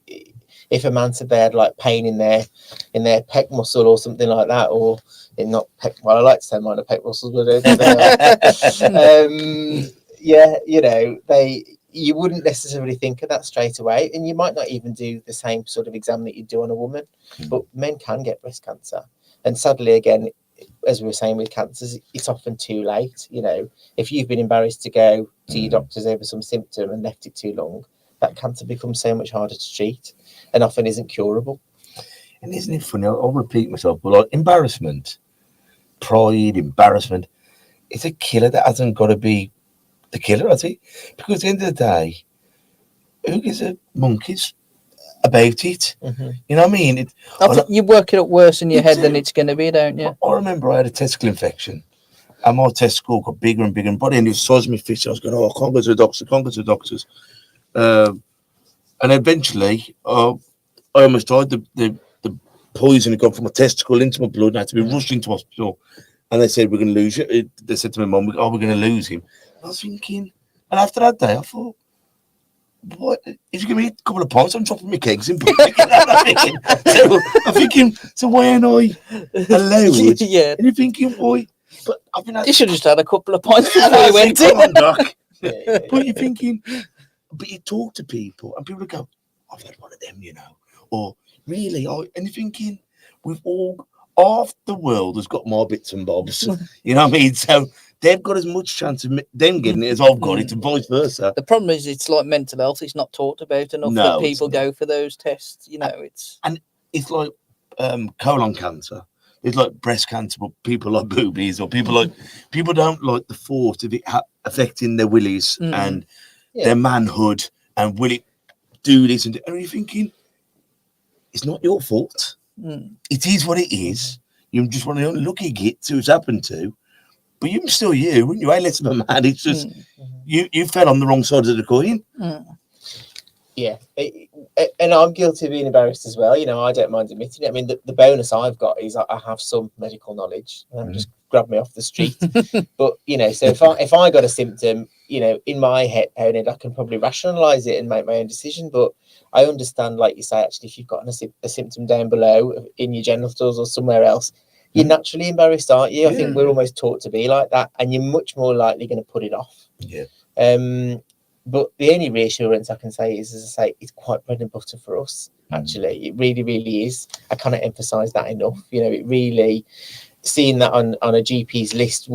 if a man said they had like pain in their pec muscle or something like that, or in not pec, well, I like to say minor pec muscles, but yeah, you know, you wouldn't necessarily think of that straight away, and you might not even do the same sort of exam that you do on a woman. But men can get breast cancer, and sadly, again, as we were saying with cancers, it's often too late. You know, if you've been embarrassed to go to your doctors over some symptom and left it too long, that cancer becomes so much harder to treat, and often isn't curable. And isn't it funny? I'll repeat myself, but like embarrassment, pride, embarrassment, it's a killer that hasn't got to be the killer, I think. Because at the end of the day, who gives a monkeys about it? You know what I mean? I think you work it up worse in your head than it's going to be, don't you? I remember I had a testicle infection, and my testicle got bigger and bigger, and by the end it was size of my fist. I was going, I can't go to the doctors. And eventually, I almost died. The poison had gone from my testicle into my blood, and I had to be rushed into hospital. And they said, we're going to lose you. They said to my mum, we're going to lose him. And I was thinking, and after that day, I thought, what? If you give me a couple of pints, I'm dropping my kegs in public. You know what I mean? So I'm thinking, so why ain't I allowed? Yeah. And you're thinking, boy, but I've been. You should have just had a couple of pints before you went in. Come on, Doc. But you're thinking, but you talk to people, and people go, I've had one of them, you know, or really, and you're thinking, we've all, half the world has got more bits and bobs, you know what I mean? So they've got as much chance of them getting it as I've got it, and vice versa. The problem is, it's like mental health; it's not talked about enough. No, that people go for those tests, you know. It's like colon cancer. It's like breast cancer, but people like boobies, or people don't like the thought of it affecting their willies and their manhood, and will it do this? And you're thinking, it's not your fault. It is what it is. You just want to look at it, see what's happened to, but you're still you, and you ain't less of a man. It's just you fell on the wrong side of the coin. Yeah, and I'm guilty of being embarrassed as well. You know, I don't mind admitting it. I mean, the bonus I've got is I have some medical knowledge. Just grab me off the street. But you know, so if I got a symptom, you know, in my head, I can probably rationalise it and make my own decision. But I understand, like you say, actually, if you've got a symptom down below in your genitals or somewhere else, You're naturally embarrassed, aren't you? I think we're almost taught to be like that, and you're much more likely going to put it off. Yeah. But the only reassurance I can say is, as I say, it's quite bread and butter for us. Actually, it really, really is. I cannot emphasize that enough. You know, it really, seeing that on a GP's list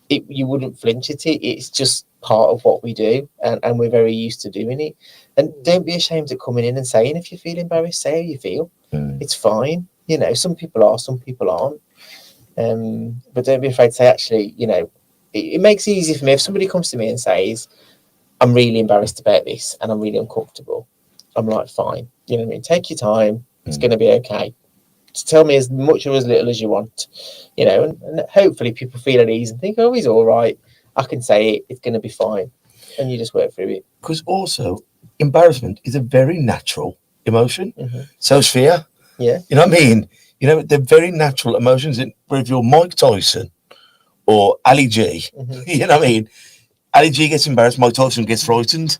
you wouldn't flinch at it. It's just part of what we do, and we're very used to doing it. And don't be ashamed of coming in and saying, if you feel embarrassed, say how you feel. It's fine. You know, some people are, some people aren't. But don't be afraid to say, actually, you know, it makes it easy for me if somebody comes to me and says, I'm really embarrassed about this and I'm really uncomfortable. I'm like, fine. You know what I mean? Take your time. It's going to be okay. Just tell me as much or as little as you want, you know, and hopefully people feel at ease and think, oh, he's all right. I can say it. It's going to be fine. And you just work through it. Because also, embarrassment is a very natural emotion. So is fear. Yeah. You know what I mean? You know, they're very natural emotions. But if you're Mike Tyson or Ali G, you know what I mean? Ali G gets embarrassed, Mike Tyson gets frightened.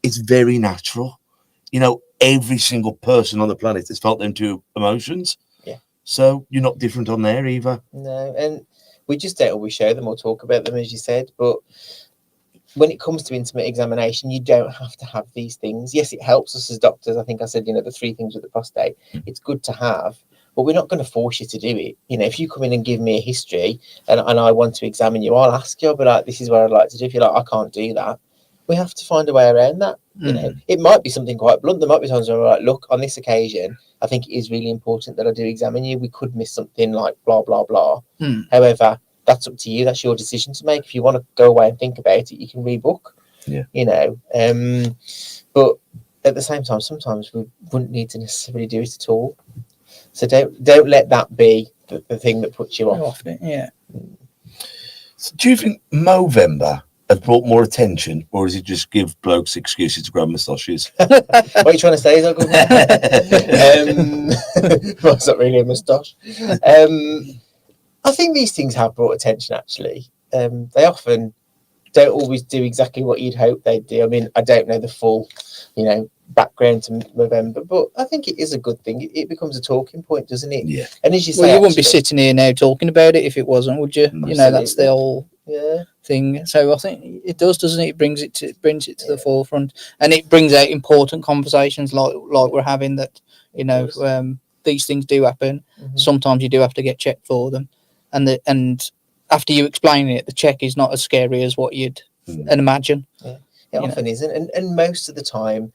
It's very natural. You know, every single person on the planet has felt them two emotions. Yeah. So you're not different on there either. No, and we just don't always show them or talk about them, as you said. But when it comes to intimate examination, you don't have to have these things. Yes, it helps us as doctors. I think I said, you know, the 3 things with the prostate. It's good to have, but we're not going to force you to do it. You know, if you come in and give me a history and I want to examine you, I'll ask you. I'll be like, this is what I'd like to do. If you're like, I can't do that, we have to find a way around that. You know, it might be something quite blunt. There might be times where we're like, look, on this occasion, I think it is really important that I do examine you. We could miss something like blah, blah, blah. However, that's up to you. That's your decision to make. If you want to go away and think about it, you can rebook. Yeah. You know, but at the same time, sometimes we wouldn't need to necessarily do it at all. So don't let that be the thing that puts you off. Yeah. So do you think Movember has brought more attention, or does it just give blokes excuses to grab moustaches? What are you trying to say? Is that good? Well, it's not really a moustache. I think these things have brought attention, actually. They often don't always do exactly what you'd hope they'd do. I mean, I don't know the full, you know, background to Movember, but I think it is a good thing. It becomes a talking point, doesn't it? Yeah. And as you say, well, you wouldn't be sitting here now talking about it if it wasn't, would you? Absolutely. You know, that's the whole yeah thing. So I think it does, doesn't it? It brings it to the forefront, and it brings out important conversations like we're having. That, you know, these things do happen. Sometimes you do have to get checked for them, and after you explain it, the check is not as scary as what you'd imagine. Yeah, it often isn't, and most of the time,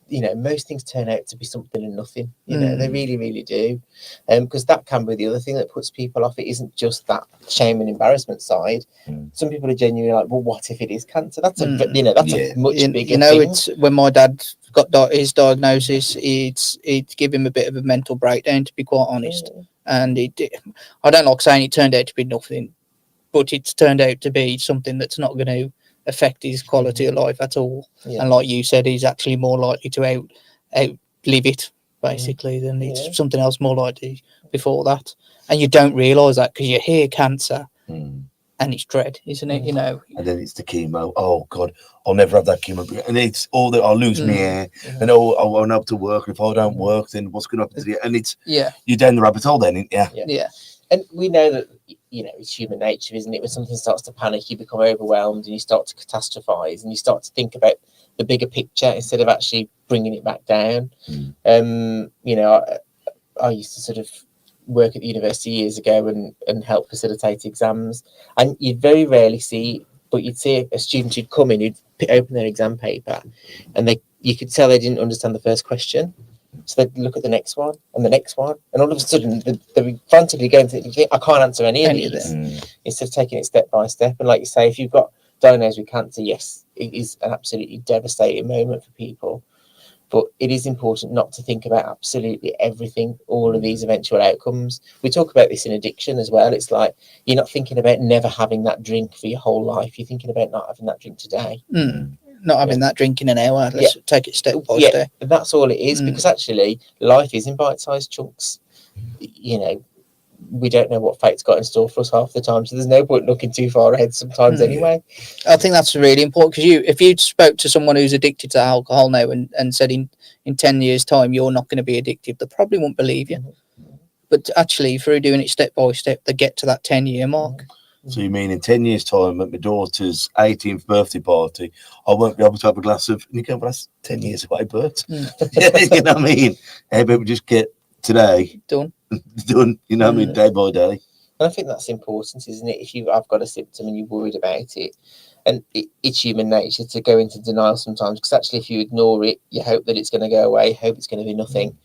you know, most things turn out to be something and nothing. You know, they really, really do. Because that can be the other thing that puts people off. It isn't just that shame and embarrassment side. Some people are genuinely like, well, what if it is cancer? That's a much bigger you know, thing. it's when my dad got his diagnosis, it gave him a bit of a mental breakdown, to be quite honest. And I don't like saying it turned out to be nothing, but it's turned out to be something that's not going to affect his quality of life at all. And like you said, he's actually more likely to outlive it, basically, than it's something else more likely before that. And you don't realise that because you hear cancer and it's dread, isn't it? You know, and then it's the chemo. Oh God, I'll never have that chemo. And it's all that I'll lose my hair, and I won't have to work. If I don't work, then what's going to happen to you? And it's you're down the rabbit hole then, yeah. And we know that, you know, it's human nature, isn't it? When something starts to panic, you become overwhelmed and you start to catastrophize and you start to think about the bigger picture instead of actually bringing it back down. You know, I used to sort of work at the university years ago and help facilitate exams, and you'd very rarely see, but you'd see a student who'd come in, who'd open their exam paper, and you could tell they didn't understand the first question. So they'd look at the next one and the next one, and all of a sudden they're frantically going to think, I can't answer any of these, instead of taking it step by step. And like you say, if you've got diagnosed with cancer, yes, it is an absolutely devastating moment for people. But it is important not to think about absolutely everything, all of these eventual outcomes. We talk about this in addiction as well. It's like you're not thinking about never having that drink for your whole life. You're thinking about not having that drink today. Not having that drink in an hour. Let's take it step by step. That's all it is, because actually life is in bite-sized chunks. You know, we don't know what fate's got in store for us half the time, so there's no point looking too far ahead sometimes anyway. I think that's really important, because if you spoke to someone who's addicted to alcohol now and said in 10 years' time you're not going to be addicted, they probably won't believe you. but actually through doing it step by step, they get to that 10-year mark. So you mean in 10 years' time at my daughter's 18th birthday party, I won't be able to have a glass of, and you go, well, that's 10 years away, Bert. Yeah, you know what I mean? Everybody just get today Done. done, you know what I mean, day by day. And I think that's important, isn't it? If you have got a symptom and you're worried about it, and it's human nature to go into denial sometimes, because actually if you ignore it, you hope that it's going to go away, hope it's going to be nothing.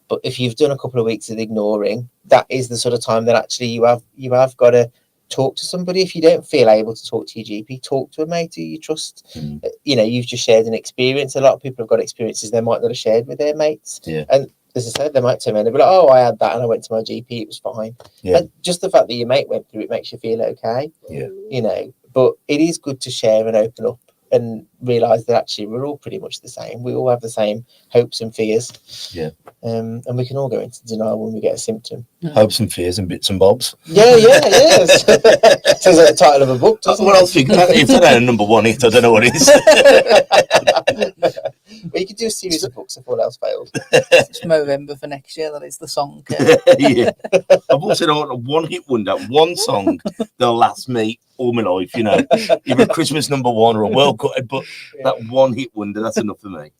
But if you've done a couple of weeks of ignoring, that is the sort of time that actually you have got to talk to somebody. If you don't feel able to talk to your GP, talk to a mate who you trust. You know, you've just shared an experience. A lot of people have got experiences they might not have shared with their mates. And as I said, they might turn around and be like, oh, I had that and I went to my GP, it was fine. And just the fact that your mate went through it makes you feel okay. You know, but it is good to share and open up and realise that actually we're all pretty much the same. We all have the same hopes and fears. And we can all go into denial when we get a symptom. Hopes and fears and bits and bobs. Yes. Sounds like the title of a book, doesn't it? Well, I think if that ain't a number one hit, I don't know what it is. Well, you could do a series of books if all else fails. It's Movember for next year. That is the song. Yeah. I've also got a one-hit wonder, one song that'll last me all my life, you know. Either a Christmas number one or a World Cup, but that one-hit wonder, that's enough for me.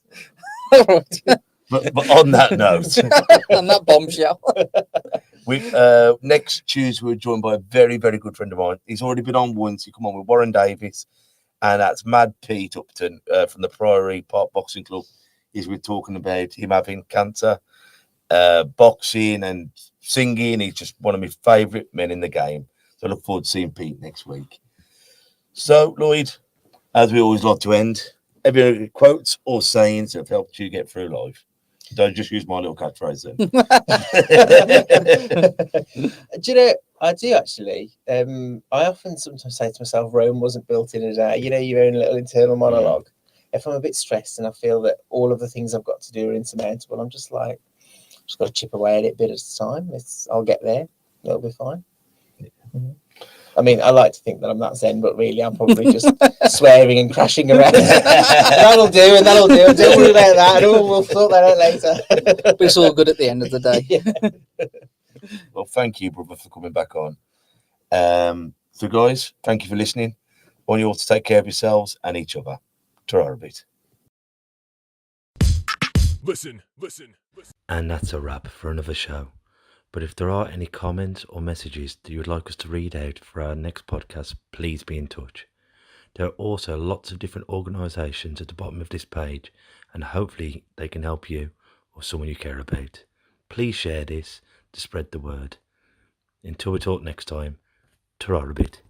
But on that note, on that bombshell, next Tuesday we're joined by a very, very good friend of mine. He's already been on once. He come on with Warren Davis, and that's Mad Pete Upton from the Priory Park Boxing Club. We're talking about him having cancer, boxing and singing. He's just one of my favourite men in the game. So I look forward to seeing Pete next week. So, Lloyd, as we always like to end, have you any quotes or sayings that have helped you get through life? Don't just use my little catchphrase then. Do you know, I do actually. I often sometimes say to myself, Rome wasn't built in a day. You know, your own little internal monologue. If I'm a bit stressed and I feel that all of the things I've got to do are insurmountable, I'm just like, just got to chip away at it a bit at a time. I'll get there. It'll be fine. I mean, I like to think that I'm that zen, but really I'm probably just swearing and crashing around. That'll do, and that'll do. Don't worry about that. We'll sort that out later. But it's all good at the end of the day. Well, thank you, brother, for coming back on. So, guys, thank you for listening. I want you all to take care of yourselves and each other. Ta-ra a bit. Listen. And that's a wrap for another show. But if there are any comments or messages that you would like us to read out for our next podcast, please be in touch. There are also lots of different organisations at the bottom of this page, and hopefully they can help you or someone you care about. Please share this to spread the word. Until we talk next time, ta-ra a bit.